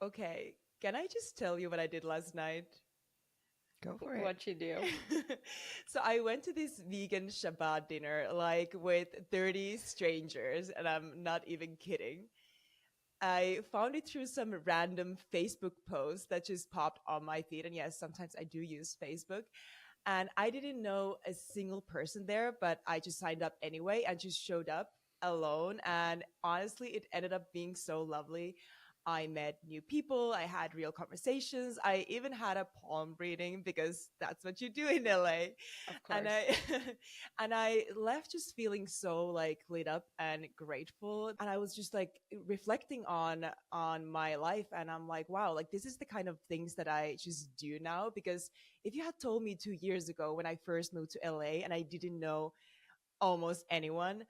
Okay, can I just tell you what I did last night? Go for it. What you do? So I went to this vegan Shabbat dinner, like with 30 strangers, and I'm not even kidding. I found it through some random Facebook post that just popped on my feed. And yes, sometimes I do use Facebook. And I didn't know a single person there, but I just signed up anyway and just showed up alone. And honestly, it ended up being so lovely. I met new people, I had real conversations, I even had a palm reading because that's what you do in LA. Of And course. I and I left just feeling so like lit up and grateful. And I was just like reflecting on my life, and I'm like, wow, like this is the kind of things that I just do now. Because if you had told me 2 years ago when I first moved to LA and I didn't know almost anyone,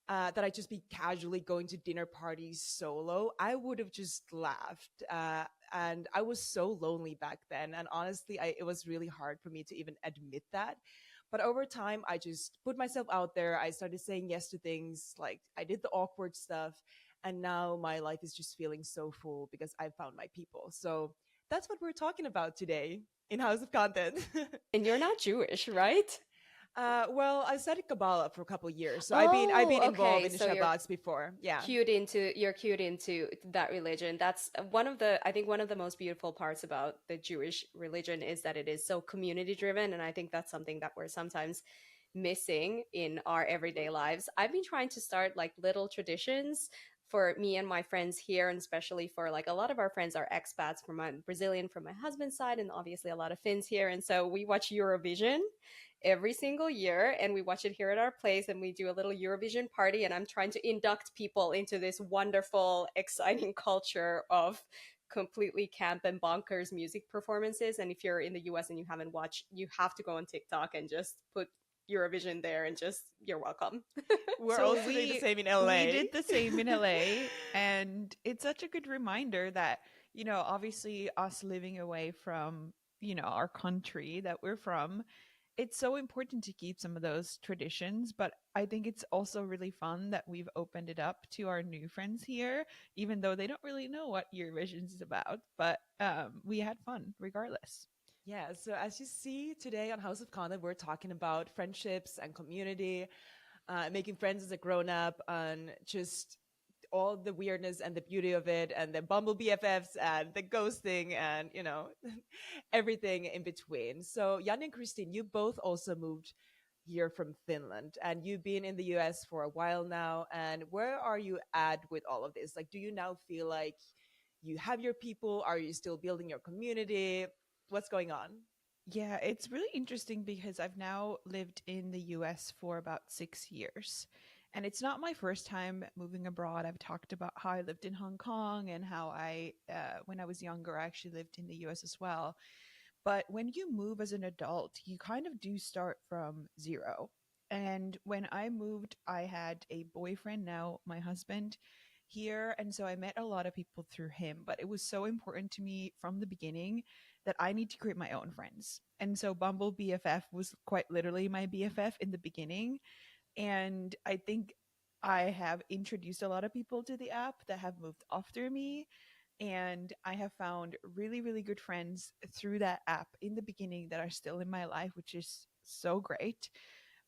that I'd just be casually going to dinner parties solo, I would have just laughed. And I was so lonely back then. And honestly, it was really hard for me to even admit that. But over time, I just put myself out there. I started saying yes to things. Like I did the awkward stuff. And now my life is just feeling so full because I found my people. So that's what we're talking about today in House of Content. And you're not Jewish, right? Well, I studied Kabbalah for a couple years, so I've been Oh, involved okay. in the So you're Shabbats before. Yeah. cued into that religion. That's I think one of the most beautiful parts about the Jewish religion is that it is so community driven, and I think that's something that we're sometimes missing in our everyday lives. I've been trying to start like little traditions for me and my friends here, and especially for like a lot of our friends are expats from my Brazilian from my husband's side, and obviously a lot of Finns here. And so we watch Eurovision every single year, and we watch it here at our place, and we do a little Eurovision party, and I'm trying to induct people into this wonderful exciting culture of completely camp and bonkers music performances. And if you're in the US and you haven't watched, you have to go on TikTok and just put Eurovision there, and just you're welcome. We're So also doing the we same in we LA. did the same in LA, and it's such a good reminder that, obviously us living away from, our country that we're from, it's so important to keep some of those traditions, but I think it's also really fun that we've opened it up to our new friends here, even though they don't really know what Eurovision is about, but we had fun regardless. Yeah, so as you see today on House of Content, we're talking about friendships and community, making friends as a grown up, and just all the weirdness and the beauty of it, and the Bumble BFFs and the ghosting, and everything in between. So, Jan and Christine, you both also moved here from Finland, and you've been in the US for a while now. And where are you at with all of this? Like, do you now feel like you have your people? Are you still building your community? What's going on? Yeah, it's really interesting because I've now lived in the US for about 6 years. And it's not my first time moving abroad. I've talked about how I lived in Hong Kong and how when I was younger, I actually lived in the US as well. But when you move as an adult, you kind of do start from zero. And when I moved, I had a boyfriend, now my husband, here. And so I met a lot of people through him. But it was so important to me from the beginning that I need to create my own friends. And so Bumble BFF was quite literally my BFF in the beginning. And I think I have introduced a lot of people to the app that have moved after me, and I have found really, really good friends through that app in the beginning that are still in my life, which is so great.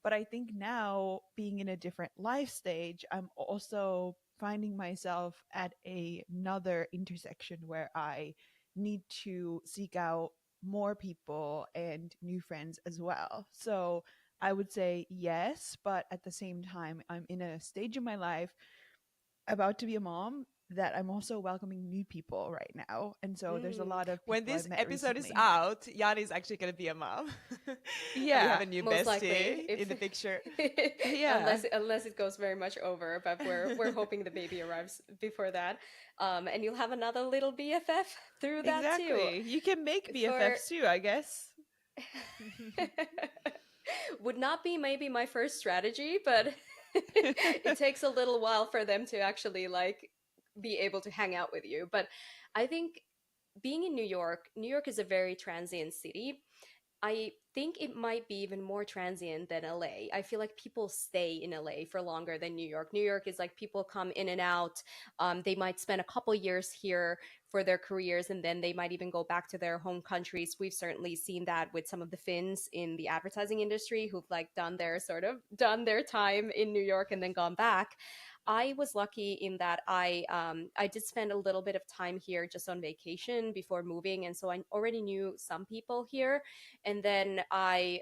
But I think now, being in a different life stage, I'm also finding myself at another intersection where I need to seek out more people and new friends as well. So I would say yes, but at the same time, I'm in a stage in my life about to be a mom that I'm also welcoming new people right now. And so there's a Mm. lot of When people I've this met episode is recently. out, Yanni is actually going to be a mom. And we have Yeah. a new Most likely, bestie if in the picture. Yeah. unless it goes very much over, but we're hoping the baby arrives before that. And you'll have another little BFF through that too. Exactly. You can make For BFFs too, I guess. would not be maybe my first strategy, but it takes a little while for them to actually like be able to hang out with you. But I think being in New York is a very transient city. I think it might be even more transient than LA. I feel like people stay in LA for longer than New York. New York is like people come in and out. They might spend a couple years here for their careers, and then they might even go back to their home countries. We've certainly seen that with some of the Finns in the advertising industry who've like done their time in New York and then gone back. I was lucky in that I did spend a little bit of time here just on vacation before moving, and so I already knew some people here. And then I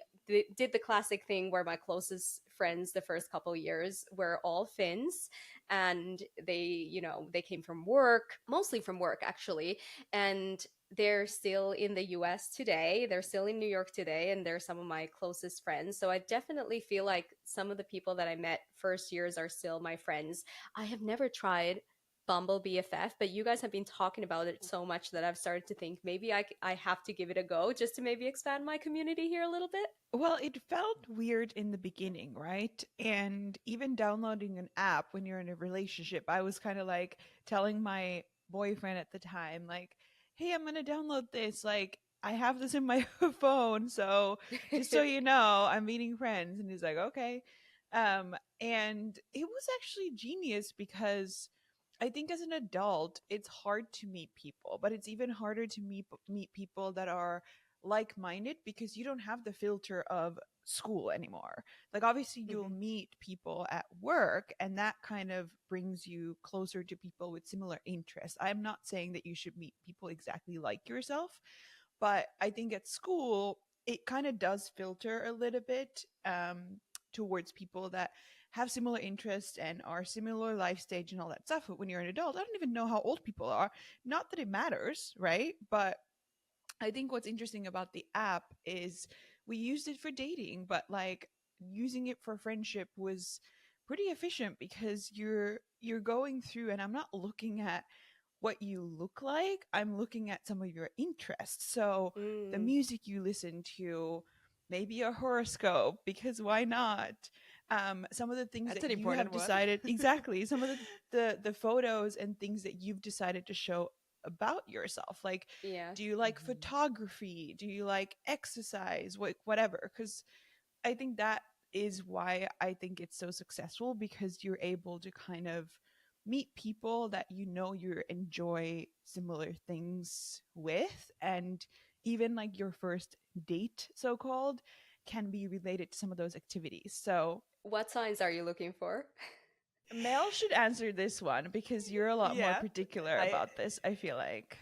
did the classic thing where my closest friends the first couple years were all Finns, and they came from work, mostly from work actually, and they're still in the US today. They're still in New York today, and they're some of my closest friends. So I definitely feel like some of the people that I met first years are still my friends. I have never tried Bumble BFF, but you guys have been talking about it so much that I've started to think maybe I have to give it a go just to maybe expand my community here a little bit. Well, it felt weird in the beginning, right? And even downloading an app when you're in a relationship, I was kind of like telling my boyfriend at the time, like, hey, I'm going to download this. Like, I have this in my phone. So just so you know, I'm meeting friends. And he's like, okay. And it was actually genius because I think as an adult, it's hard to meet people, but it's even harder to meet people that are like-minded because you don't have the filter of school anymore. Like obviously you'll Hmm. meet people at work and that kind of brings you closer to people with similar interests. I'm not saying that you should meet people exactly like yourself, but I think at school it kind of does filter a little bit towards people that have similar interests and are similar life stage and all that stuff. But when you're an adult, I don't even know how old people are. Not that it matters, right? But I think what's interesting about the app is we used it for dating, but like using it for friendship was pretty efficient because you're going through and I'm not looking at what you look like. I'm looking at some of your interests. So the Mm. music you listen to, maybe a horoscope, because why not? Some of the things That's that an you have important one. decided exactly. Some of the photos and things that you've decided to show about yourself. Like, Yeah. do you like Mhm. photography? Do you like exercise? Whatever. Because I think that is why I think it's so successful because you're able to kind of meet people that you know you enjoy similar things with, and even like your first date, so called, can be related to some of those activities. So What signs are you looking for? Mel should answer this one because you're a lot more Yeah, particular I about this, I feel like.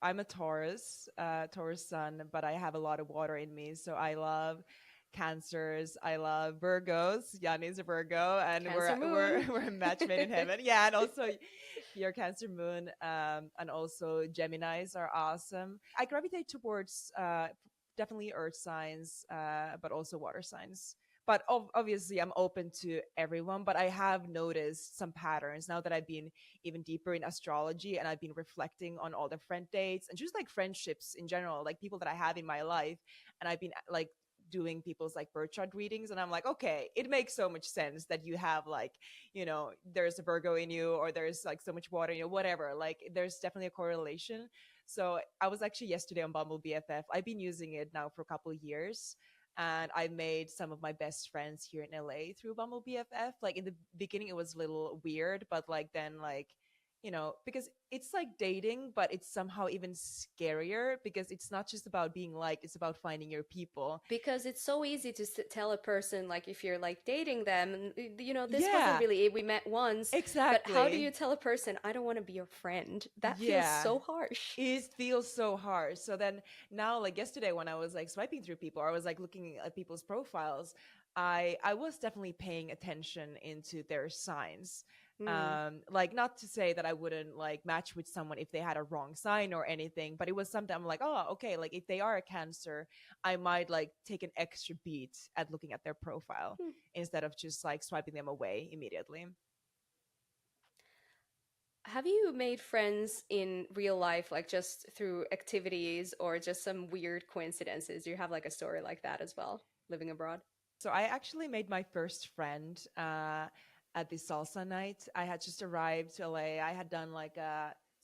I'm a Taurus, Taurus sun, but I have a lot of water in me, so I love Cancers. I love Virgos. Yanni's a Virgo, and Cancer we're moon. we're a match made in heaven. Yeah, and also your Cancer moon, and also Gemini's are awesome. I gravitate towards definitely Earth signs, but also water signs. But obviously, I'm open to everyone. But I have noticed some patterns now that I've been even deeper in astrology and I've been reflecting on all the friend dates and just like friendships in general, like people that I have in my life. And I've been like doing people's like birth chart readings, and I'm like, okay, it makes so much sense that you have like, there's a Virgo in you, or there's like so much water, whatever. Like there's definitely a correlation. So I was actually yesterday on Bumble BFF. I've been using it now for a couple of years, and I made some of my best friends here in LA through Bumble BFF. Like in the beginning, it was a little weird, but like then, like, because it's like dating, but it's somehow even scarier because it's not just about being like, it's about finding your people. Because it's so easy to tell a person, like, if you're like dating them, and this wasn't Yeah, really it, we met once. But how do you exactly. tell a person, I don't want to be your friend? That feels Yeah. so harsh. It feels so hard. So then now, like yesterday, when I was like swiping through people, I was like looking at people's profiles. I was definitely paying attention into their signs. Hmm. Like not to say that I wouldn't like match with someone if they had a wrong sign or anything, but it was something I'm like, oh, okay, like if they are a Cancer, I might like take an extra beat at looking at their profile Hmm. instead of just like swiping them away immediately. Have you made friends in real life, like just through activities or just some weird coincidences? Do you have like a story like that as well, living abroad? So I actually made my first friend at the salsa night. I had just arrived to LA. I had done like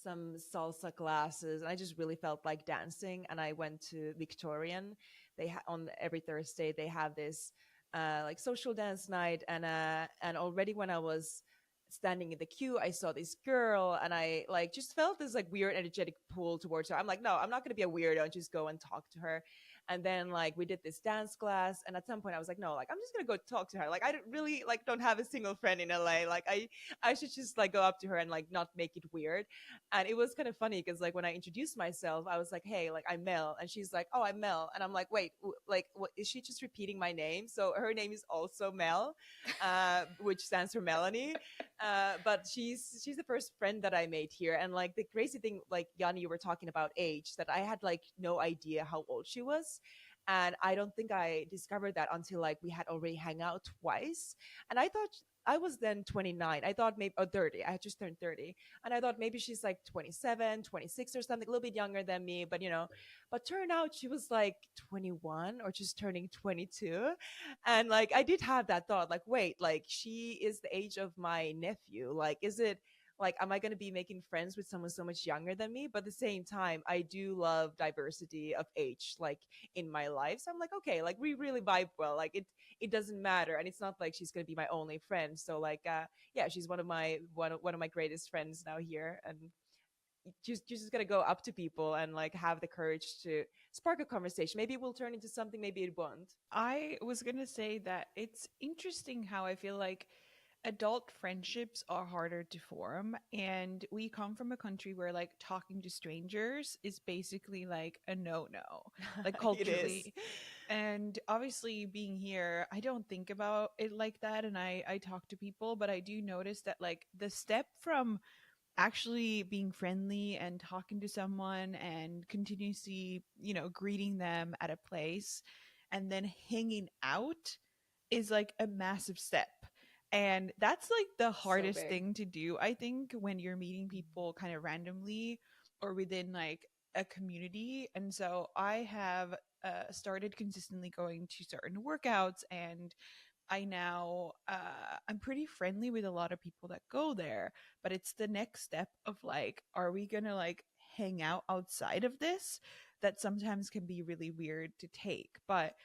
some salsa classes, and I just really felt like dancing. And I went to Victorian. On every Thursday they have this like social dance night, and already when I was standing in the queue, I saw this girl and I like just felt this like weird energetic pull towards her. I'm like, no, I'm not going to be a weirdo and just go and talk to her. And then like we did this dance class, and at some point I was like, no, like I'm just gonna go talk to her. Like I don't really like don't have a single friend in LA. Like I should just like go up to her and like not make it weird. And it was kind of funny because like when I introduced myself, I was like, hey, like I'm Mel, and she's like, oh, I'm Mel, and I'm like, wait, like what is she just repeating my name? So her name is also Mel, which stands for Melanie. But she's the first friend that I made here. And like the crazy thing, like Yanni, you were talking about age, that I had like no idea how old she was. And I don't think I discovered that until like we had already hung out twice. And I thought I was then 29. I thought maybe, or 30. I had just turned 30. And I thought maybe she's like 27, 26 or something, a little bit younger than me. But, you know, but turned out she was like 21 or just turning 22. And like, I did have that thought, like, wait, like, she is the age of my nephew. Like, is it, like, am I going to be making friends with someone so much younger than me? But at the same time, I do love diversity of age, like in my life. So I'm like, okay, like we really vibe well. Like it doesn't matter, and it's not like she's going to be my only friend. So like, yeah, she's one of my greatest friends now here, and just gonna go up to people and like have the courage to spark a conversation. Maybe it will turn into something, maybe it won't. I was going to say that it's interesting how I feel like adult friendships are harder to form. And we come from a country where like talking to strangers is basically like a no no, like It is. culturally. And obviously, being here, I don't think about it like that. And I talk to people, but I do notice that like the step from actually being friendly and talking to someone and continuously, you know, greeting them at a place and then hanging out is like a massive step. And that's like the So hardest big. thing to do, I think, when you're meeting people kind of randomly or within like a community. And so I have started consistently going to certain workouts, and I now I'm pretty friendly with a lot of people that go there, but it's the next step of like, are we gonna like hang out outside of this? That sometimes can be really weird to take, but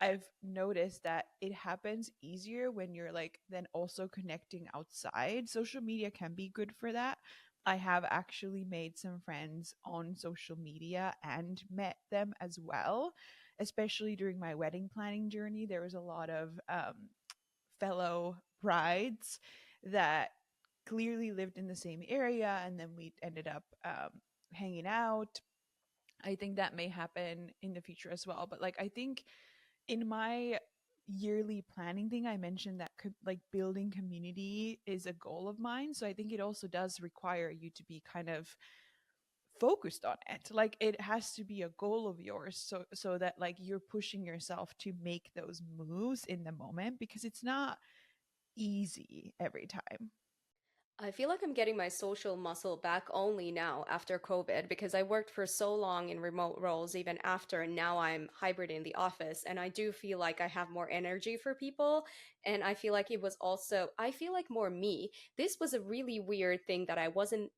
I've noticed that it happens easier when you're like then also connecting outside. Social media can be good for that. I have actually made some friends on social media and met them as well, especially during my wedding planning journey. There was a lot of fellow brides that clearly lived in the same area, and then we ended up hanging out. I think that may happen in the future as well. But like, I think in my yearly planning thing, I mentioned that like building community is a goal of mine. So I think it also does require you to be kind of focused on it. Like it has to be a goal of yours, so that like you're pushing yourself to make those moves in the moment, because it's not easy every time. I feel like I'm getting my social muscle back only now after COVID because I worked for so long in remote roles even after, and now I'm hybrid in the office. And I do feel like I have more energy for people. And I feel like it was also, I feel like more me. This was a really weird thing that I wasn't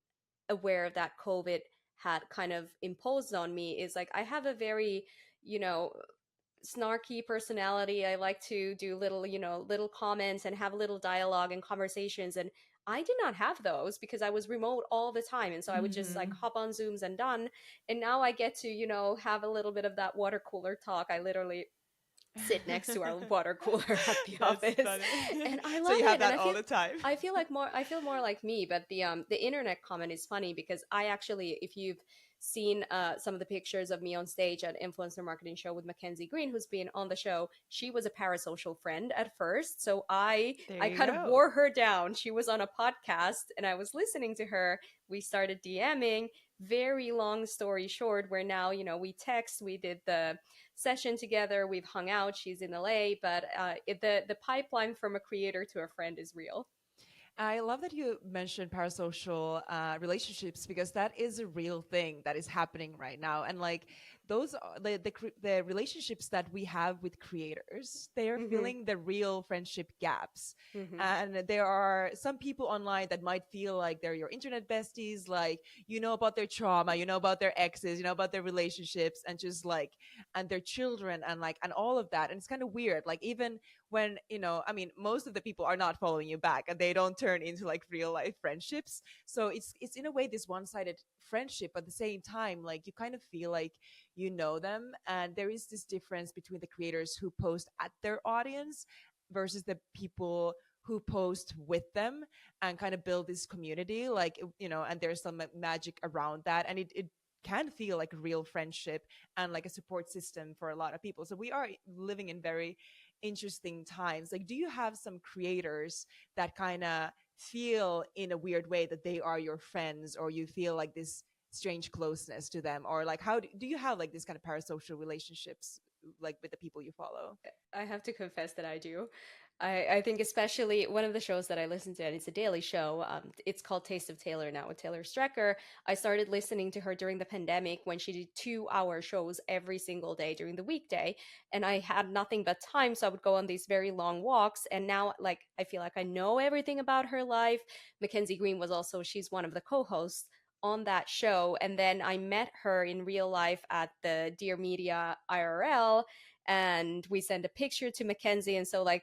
aware of that COVID had kind of imposed on me is like I have a very, you know, snarky personality. I like to do little, little comments and have little dialogue and conversations. And I did not have those because I was remote all the time. And so I would just like Hmm. hop on Zooms and done. And now I get to, have a little bit of that water cooler talk. I literally sit next to our water cooler at the That's office, funny. and I So love you have it. And that all the time. I feel more like me. But the internet comment is funny because I actually, if you've seen some of the pictures of me on stage at influencer marketing show with Mackenzie Green, who's been on the show, she was a parasocial friend at first, so There I you kind of go. wore her down. She was on a podcast and I was listening to her. We started DMing. Very long story short, where now, we text, we did the session together, we've hung out, she's in LA, but the pipeline from a creator to a friend is real. I love that you mentioned parasocial relationships, because that is a real thing that is happening right now. And like those are the relationships that we have with creators, they are Mm-hmm. filling the real friendship gaps. Mm-hmm. And there are some people online that might feel like they're your internet besties, like you know about their trauma, you know about their exes, you know about their relationships, and just like and their children, and like and all of that. And it's kind of weird. Like even when, I mean, most of the people are not following you back and they don't turn into like real life friendships. So it's in a way this one-sided friendship, but at the same time, like you kind of feel like you know them. And there is this difference between the creators who post at their audience versus the people who post with them and kind of build this community, like, and there's some magic around that, and it can feel like a real friendship and like a support system for a lot of people. So we are living in very interesting times. Like, do you have some creators that kind of feel in a weird way that they are your friends, or you feel like this strange closeness to them, or like how do you have like this kind of parasocial relationships like with the people you follow? I have to confess that I do. I think especially one of the shows that I listen to, and it's a daily show. It's called Taste of Taylor now with Taylor Strecker. I started listening to her during the pandemic when she did 2 hour shows every single day during the weekday. And I had nothing but time. So I would go on these very long walks. And now, like, I feel like I know everything about her life. Mackenzie Green was also, she's one of the co hosts on that show. And then I met her in real life at the Dear Media IRL, and we sent a picture to Mackenzie, and so like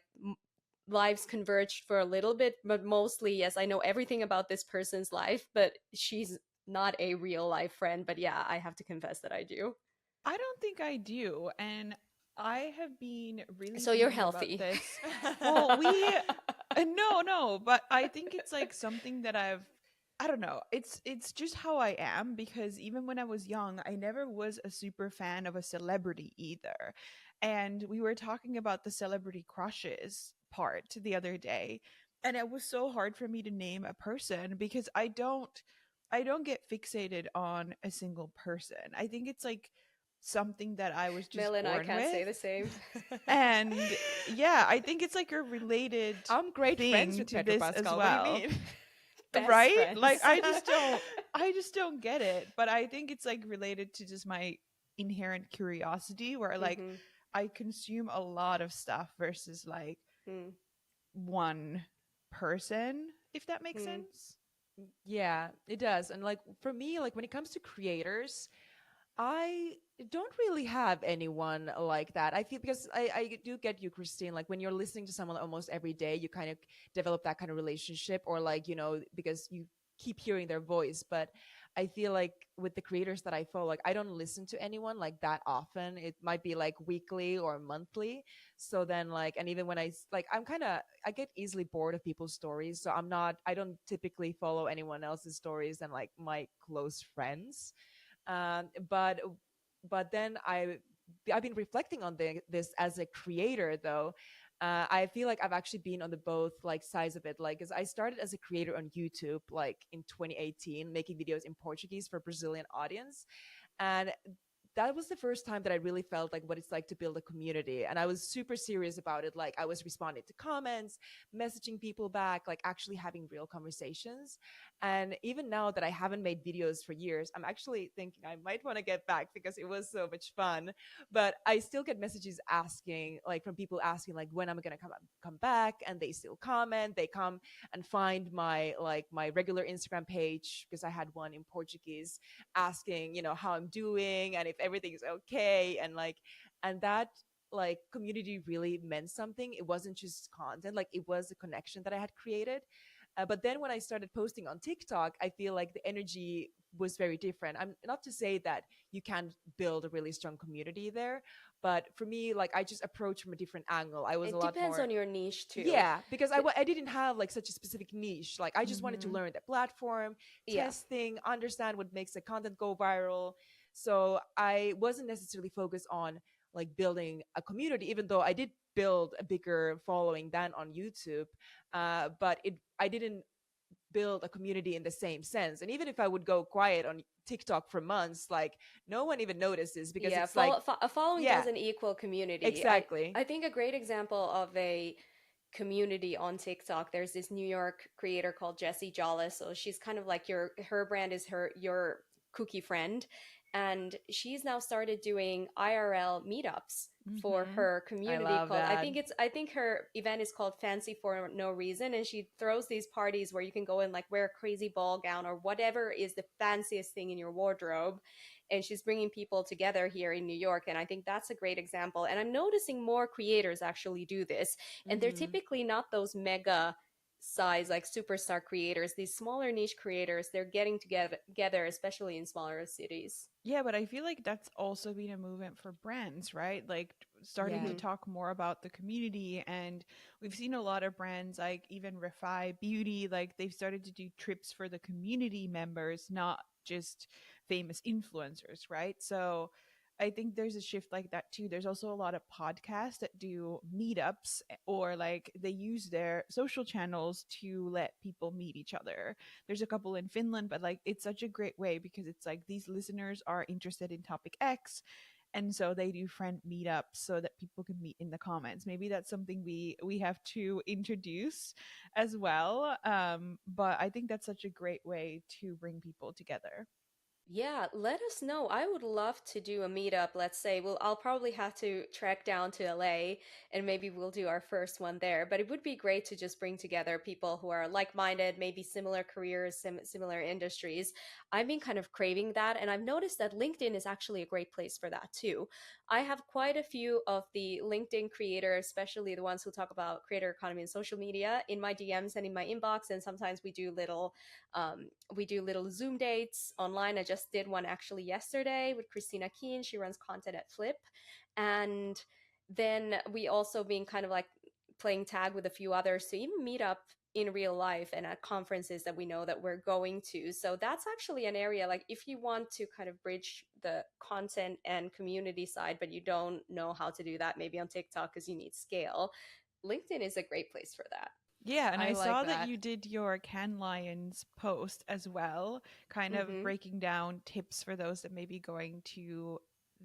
lives converged for a little bit, but mostly, yes, I know everything about this person's life, but she's not a real life friend. But yeah, I have to confess that I do. I don't think I do. And I have been really So you're thinking about healthy. this. Well, no, but I think it's like something that I don't know. It's just how I am, because even when I was young, I never was a super fan of a celebrity either. And we were talking about the celebrity crushes part the other day, and it was so hard for me to name a person because I don't get fixated on a single person. I think it's like something that I was just Mel and I born can't say with. the same. And yeah, I think it's like a related I'm great friends thing with to Petro this as Pascal. What do you well. mean? Best Right? friends. Like I just don't get it. But I think it's like related to just my inherent curiosity, where like Mm-hmm. I consume a lot of stuff versus like Mm, one person, if that makes mm, sense. Yeah, it does. And like for me, like when it comes to creators, I don't really have anyone like that. I feel because I do get you, Christine. Like when you're listening to someone almost every day, you kind of develop that kind of relationship, or like, because you keep hearing their voice. But I feel like with the creators that I follow, like I don't listen to anyone like that often. It might be like weekly or monthly. So then like, and even when like, I get easily bored of people's stories. So I don't typically follow anyone else's stories than like my close friends. But then I've been reflecting on this as a creator though. I feel like I've actually been on the both like sides of it. Like, as I started as a creator on YouTube, like in 2018, making videos in Portuguese for Brazilian audience, and that was the first time that I really felt like what it's like to build a community. And I was super serious about it. Like I was responding to comments, messaging people back, like actually having real conversations. And even now that I haven't made videos for years, I'm actually thinking I might want to get back because it was so much fun. But I still get messages asking, like from people asking, like when I'm gonna come back, and they still comment. They come and find my regular Instagram page because I had one in Portuguese, asking, how I'm doing and if everything's okay. And that like community really meant something. It wasn't just content, like it was a connection that I had created. But then when I started posting on TikTok, I feel like the energy was very different. I'm not to say that you can build a really strong community there, but for me, like I just approached from a different angle. I was a it lot depends more. on your niche too. Yeah, because The- I didn't have like such a specific niche. Like I just wanted to Mm-hmm. learn the platform, yeah. testing, understand what makes the content go viral. So I wasn't necessarily focused on like building a community, even though I did build a bigger following than on YouTube. But I didn't build a community in the same sense. And even if I would go quiet on TikTok for months, like no one even notices because Yeah, it's like, a following yeah, doesn't equal community. exactly. I think a great example of a community on TikTok, there's this New York creator called Jessie Jollis. So she's kind of like her brand is your cookie friend, and she's now started doing IRL meetups for Mm-hmm. her I community love called, that. I think her event is called Fancy for No Reason, and she throws these parties where you can go and like wear a crazy ball gown or whatever is the fanciest thing in your wardrobe, and she's bringing people together here in New York. And I think that's a great example. And I'm noticing more creators actually do this. And they're Mm-hmm. typically not those mega size like superstar creators. These smaller niche creators, they're getting together, especially in smaller cities. Yeah, but I feel like that's also been a movement for brands, right? Like starting Yeah. to talk more about the community. And we've seen a lot of brands like even Refi Beauty, like they've started to do trips for the community members, not just famous influencers, right? So I think there's a shift like that too. There's also a lot of podcasts that do meetups or like they use their social channels to let people meet each other. There's a couple in Finland, but like it's such a great way because it's like these listeners are interested in topic X, and so they do friend meetups so that people can meet in the comments. Maybe that's something we have to introduce as well. But I think that's such a great way to bring people together. Yeah, let us know. I would love to do a meetup. Let's say, well, I'll probably have to trek down to LA and maybe we'll do our first one there. But it would be great to just bring together people who are like-minded, maybe similar careers, similar industries. I've been kind of craving that, and I've noticed that LinkedIn is actually a great place for that too. I have quite a few of the LinkedIn creators, especially the ones who talk about creator economy and social media, in my DMs and in my inbox, and sometimes we do little Zoom dates online. I just did one actually yesterday with Christina Keen. She runs content at Flip. And then we also been kind of like playing tag with a few others to even meet up in real life and at conferences that we know that we're going to. So that's actually an area like if you want to kind of bridge the content and community side, but you don't know how to do that maybe on TikTok because you need scale, LinkedIn is a great place for that. Yeah, and I I like saw that that. you did your Can Lions post as well, kind of Mm-hmm. breaking down tips for those that may be going to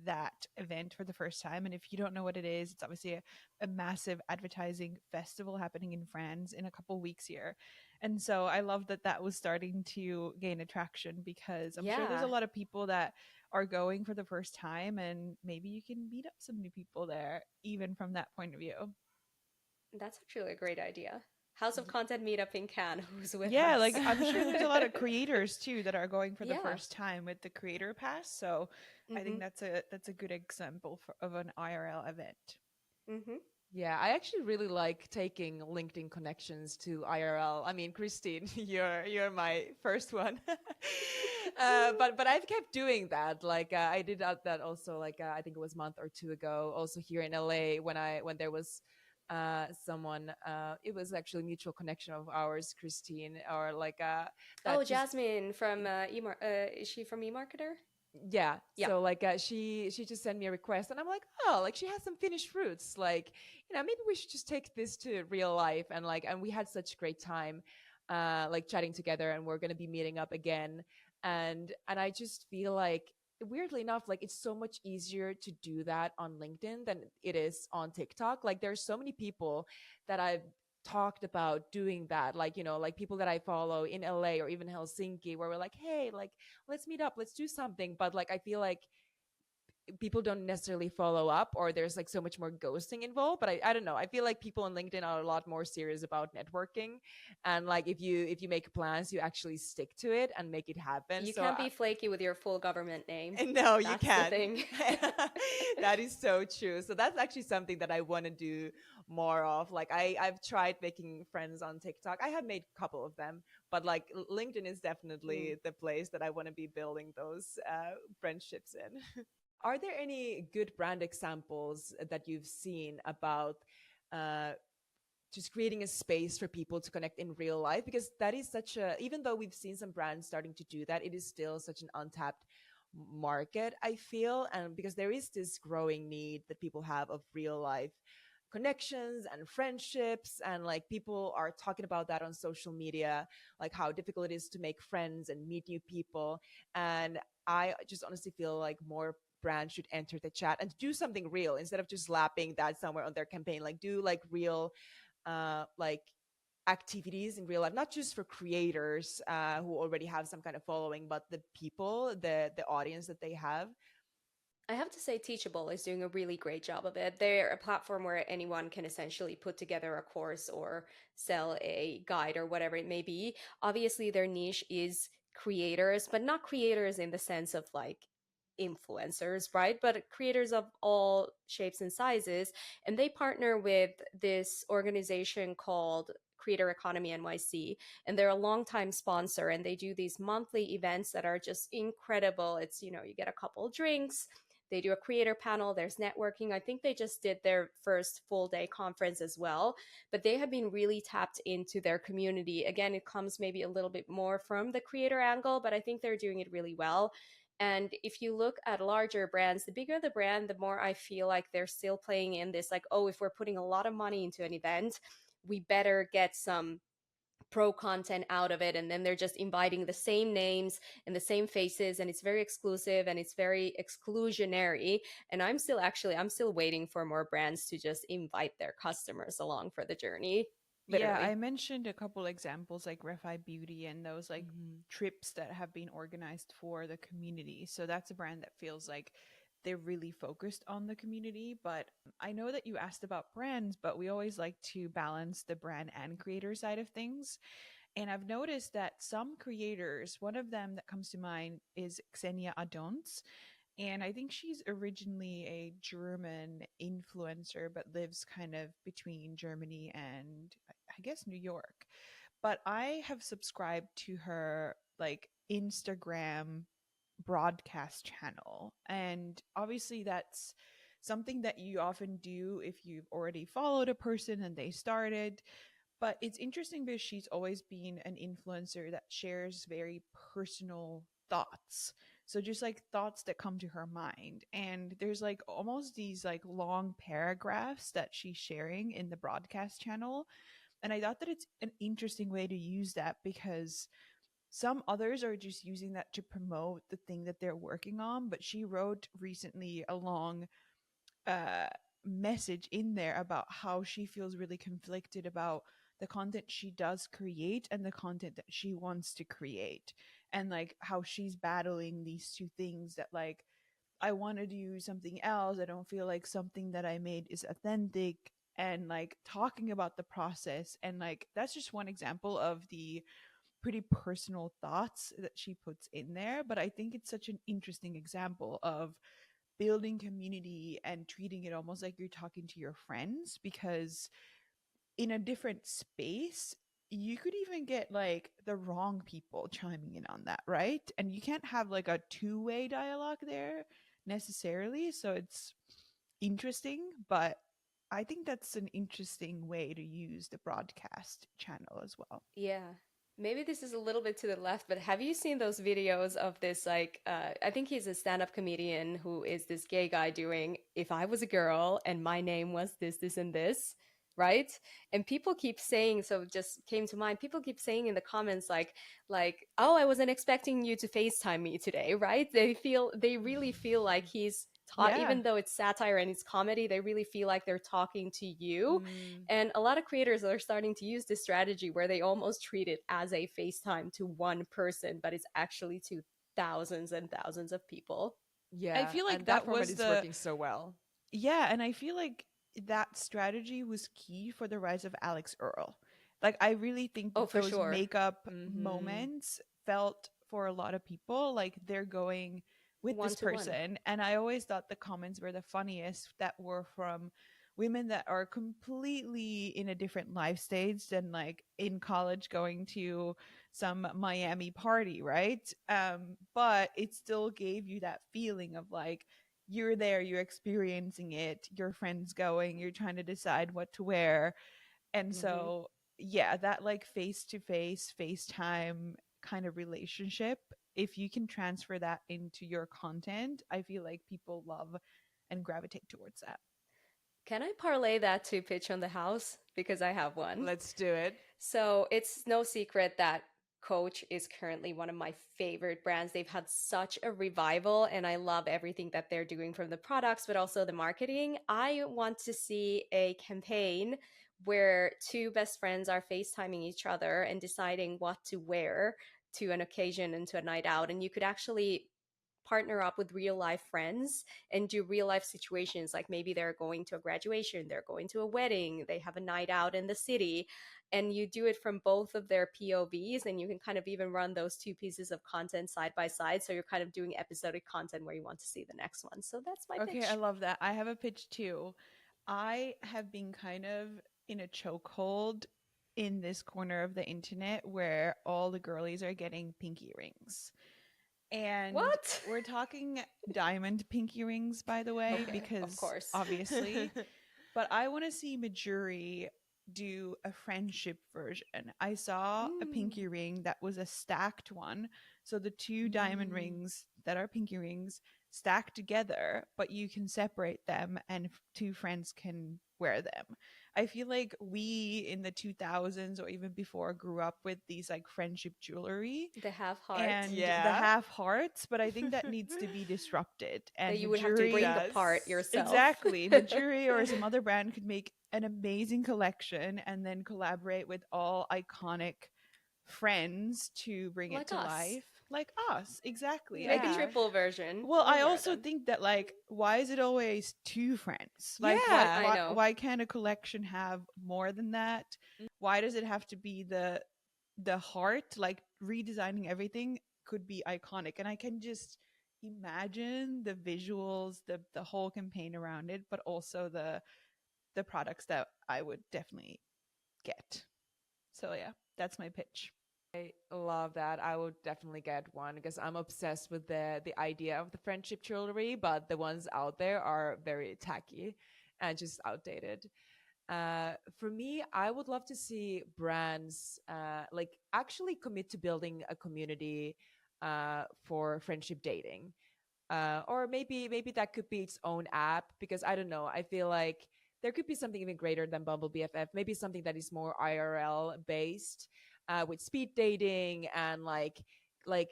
that event for the first time. And if you don't know what it is, it's obviously a massive advertising festival happening in France in a couple weeks here. And so I love that that was starting to gain attraction because I'm sure there's a Yeah. lot of people that are going for the first time, and maybe you can meet up some new people there, even from that point of view. That's actually a great idea. House of Content meetup in Cannes. Who's with Yeah, us? like I'm sure there's a lot of creators too that are going for the Yeah. first time with the creator pass. So I Mm-hmm. think that's a good example of an IRL event. Mm-hmm. Yeah, I actually really like taking LinkedIn connections to IRL. I mean, Christine, you're my first one. But I've kept doing that. Like I did that also. Like I think it was a month or two ago. Also here in LA when there was someone. It was actually a mutual connection of ours, Christine, or like Oh, that just Jasmine from is she from eMarketer? yeah. Yeah. So like she just sent me a request and I'm like, oh, like she has some Finnish roots, like, maybe we should just take this to real life. And like, and we had such great time like chatting together, and we're going to be meeting up again. And I just feel like, weirdly enough, like it's so much easier to do that on LinkedIn than it is on TikTok. Like there's so many people that I've talked about doing that, like, like people that I follow in LA or even Helsinki, where we're like, hey, like, let's meet up, let's do something. But like I feel like people don't necessarily follow up, or there's like so much more ghosting involved. But I don't know, I feel like people on LinkedIn are a lot more serious about networking, and like if you make plans, you actually stick to it and make it happen. You So can't be flaky with your full government name. no, you That's the can't. thing. That is so true. So that's actually something that I want to do more of. Like I've tried making friends on TikTok. I have made a couple of them, but like LinkedIn is Mm. definitely the place that I want to be building those friendships in. Are there any good brand examples that you've seen about uh, just creating a space for people to connect in real life? Because that is such a, even though we've seen some brands starting to do that, it is still such an untapped market, I feel. And because there is this growing need that people have of real life connections and friendships, and like people are talking about that on social media, like how difficult it is to make friends and meet new people. And I just honestly feel like more brands should enter the chat and do something real instead of just lapping that somewhere on their campaign. Like do like real like activities in real life, not just for creators who already have some kind of following, but the people, the audience that they have. I have to say, Teachable is doing a really great job of it. They're a platform where anyone can essentially put together a course or sell a guide or whatever it may be. Obviously, their niche is creators, but not creators in the sense of like influencers, right? But creators of all shapes and sizes. And they partner with this organization called Creator Economy NYC, and they're a longtime sponsor. And they do these monthly events that are just incredible. It's, you know, you get a couple drinks, they do a creator panel, there's networking. I think they just did their first full day conference as well, but they have been really tapped into their community. Again, it comes maybe a little bit more from the creator angle, but I think they're doing it really well. And if you look at larger brands, the bigger the brand, the more I feel like they're still playing in this, like, oh, if we're putting a lot of money into an event, we better get some pro content out of it. And then they're just inviting the same names and the same faces, and it's very exclusive and it's very exclusionary. And I'm still waiting for more brands to just invite their customers along for the journey. Yeah, Literally. I mentioned a couple examples like Refi Beauty and those like Mhm. trips that have been organized for the community. So that's a brand that feels like they're really focused on the community. But I know that you asked about brands, but we always like to balance the brand and creator side of things. And I've noticed that some creators, one of them that comes to mind is Xenia Adons. And I think she's originally a German influencer, but lives kind of between Germany and I guess New York. But I have subscribed to her like Instagram broadcast channel. And obviously, that's something that you often do if you've already followed a person and they started. But it's interesting because she's always been an influencer that shares very personal thoughts. So just like thoughts that come to her mind. And there's like almost these like long paragraphs that she's sharing in the broadcast channel. And I thought that it's an interesting way to use that because some others are just using that to promote the thing that they're working on. But she wrote recently a long uh, message in there about how she feels really conflicted about the content she does create and the content that she wants to create, and like how she's battling these two things that like I want to do something else, I don't feel like something that I made is authentic, and like talking about the process. And like that's just one example of the pretty personal thoughts that she puts in there, but I think it's such an interesting example of building community and treating it almost like you're talking to your friends, because in a different space you could even get like the wrong people chiming in on that, right? And you can't have like a two-way dialogue there necessarily. So it's interesting, but I think that's an interesting way to use the broadcast channel as well. Yeah. Maybe this is a little bit to the left, but have you seen those videos of this like I think he's a stand-up comedian who is this gay guy doing if I was a girl and my name was this and this, right? And people keep saying, so it just came to mind, people keep saying in the comments like, "Oh, I wasn't expecting you to FaceTime me today," right? They really feel like he's taught, Yeah. even though it's satire and it's comedy, they really feel like they're talking to you. Mm. And a lot of creators are starting to use this strategy where they almost treat it as a FaceTime to one person, but it's actually to thousands and thousands of people. I Yeah, feel like and that that format was is the working so well. Yeah, and I feel like that strategy was key for the rise of Alex Earl. Like, I really think Oh, that for those sure. makeup Mm-hmm. moments felt for a lot of people like they're going with One this to one. person. And I always thought the comments were the funniest that were from women that are completely in a different life stage than like in college going to some Miami party, right? But it still gave you that feeling of like, you're there, you're experiencing it, your friends going, you're trying to decide what to wear. And Hmm. so, yeah, that like face to face, FaceTime kind of relationship, if you can transfer that into your content, I feel like people love and gravitate towards that. Can I parlay that to pitch on the house? Because I have one. Let's do it. So it's no secret that Coach is currently one of my favorite brands. They've had such a revival, and I love everything that they're doing from the products, but also the marketing. I want to see a campaign where two best friends are FaceTiming each other and deciding what to wear to an occasion and to a night out. And you could actually partner up with real life friends and do real life situations. Like maybe they're going to a graduation, they're going to a wedding, they have a night out in the city, and you do it from both of their POVs, and you can kind of even run those two pieces of content side by side. So you're kind of doing episodic content where you want to see the next one. So that's my Okay, pitch. I love that. I have a pitch too. I have been kind of in a chokehold in this corner of the internet where all the girlies are getting pinky rings. And What? we're talking diamond pinky rings, by the way, Okay, of because course. obviously, but I want to see Majuri do a friendship version. I saw a Mm. pinky ring that was a stacked one. So the two diamond Mm. rings that are pinky rings stacked together, but you can separate them and two friends can wear them. I feel like we in the 2000s or even before grew up with these like friendship jewelry The half heart and the Yeah. half hearts, but I think that needs to be disrupted. that And you would have to It break Majuri, apart does. yourself. exactly, Majuri or some other brand could make an amazing collection and then collaborate with all iconic friends to bring it Like to us. life. Like us, exactly. I Make a think Yeah. triple version. well, We'll I wear also them. think that like why is it always two friends? Like Yeah. I know. why can't a collection have more than that? Why does it have to be the heart? Like redesigning everything could be iconic and I can just imagine the visuals, the whole campaign around it, but also the products that I would definitely get. So yeah, that's my pitch. I love that. I would definitely get one because I'm obsessed with the idea of the friendship jewelry, but the ones out there are very tacky and just outdated. For me, I would love to see brands like actually commit to building a community for friendship dating. Or maybe that could be its own app because I don't know. I feel like there could be something even greater than Bumble BFF. Maybe something that is more IRL based, with speed dating and like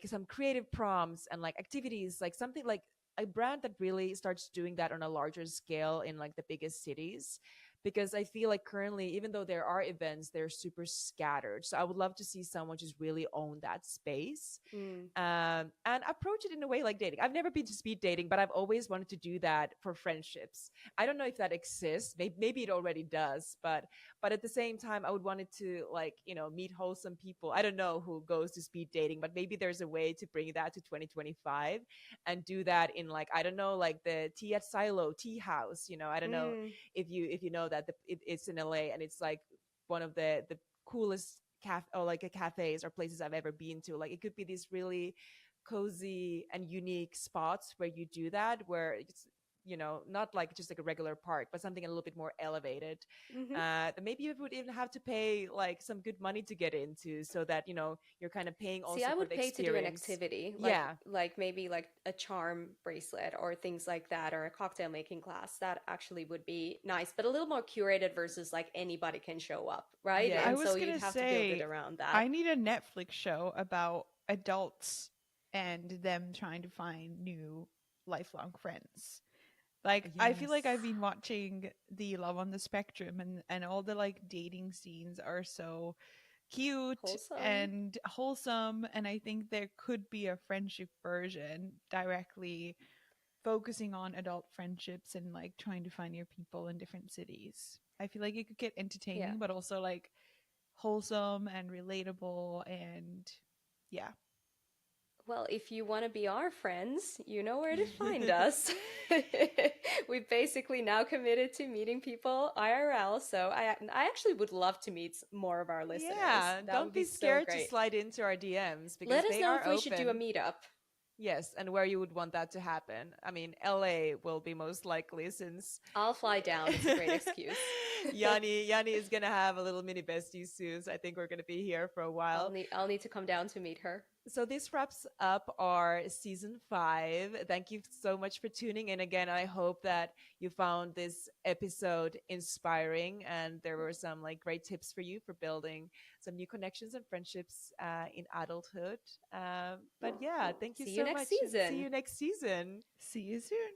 some creative prompts and like activities, like something like a brand that really starts doing that on a larger scale in like the biggest cities. Because I feel like currently, even though there are events, they're super scattered. So I would love to see someone just really own that space Mm. and approach it in a way like dating. I've never been to speed dating, but I've always wanted to do that for friendships. I don't know if that exists. Maybe it already does, but at the same time, I would want it to like meet wholesome people. I don't know who goes to speed dating, but maybe there's a way to bring that to 2025 and do that in like I don't know like the tea at Silo tea house. I don't know Mm. if you know that it's in LA and it's like one of the coolest or like a cafes or places I've ever been to. Like it could be these really cozy and unique spots where you do that, where it's not like just like a regular park, but something a little bit more elevated. Hmm. That maybe you would even have to pay like some good money to get into, so that you're kind of paying See, also I for would the pay to do an experience. activity Yeah, like maybe like a charm bracelet or things like that, or a cocktail making class. That actually would be nice, but a little more curated versus like anybody can show up, right? yeah. I And was so you'd gonna have to build it say, around that. I need a Netflix show about adults and them trying to find new lifelong friends. Like I feel like I've Yes. been watching the Love on the Spectrum and all the like dating scenes are so cute Wholesome. and wholesome and I think there could be a friendship version directly focusing on adult friendships and like trying to find your people in different cities. I feel like it could get Yeah. entertaining but also like wholesome and relatable and yeah. Well, if you want to be our friends, you know where to find us. We've basically now committed to meeting people IRL, so I actually would love to meet more of our listeners. Yeah, That don't would be be so scared to great. slide into our DMs because Let us they know are if we should do a open. meetup. Yes, and where you would want that to happen. I mean, LA will be most likely since I'll fly down. It's a great excuse. Yanni is gonna have a little mini bestie soon. So I think we're gonna be here for a while. I'll need to come down to meet her. So this wraps up our season 5. Thank you so much for tuning in again. I hope that you found this episode inspiring and there were some like great tips for you for building some new connections and friendships in adulthood. But yeah, thank you See you so next much and see season. you next season. See you soon.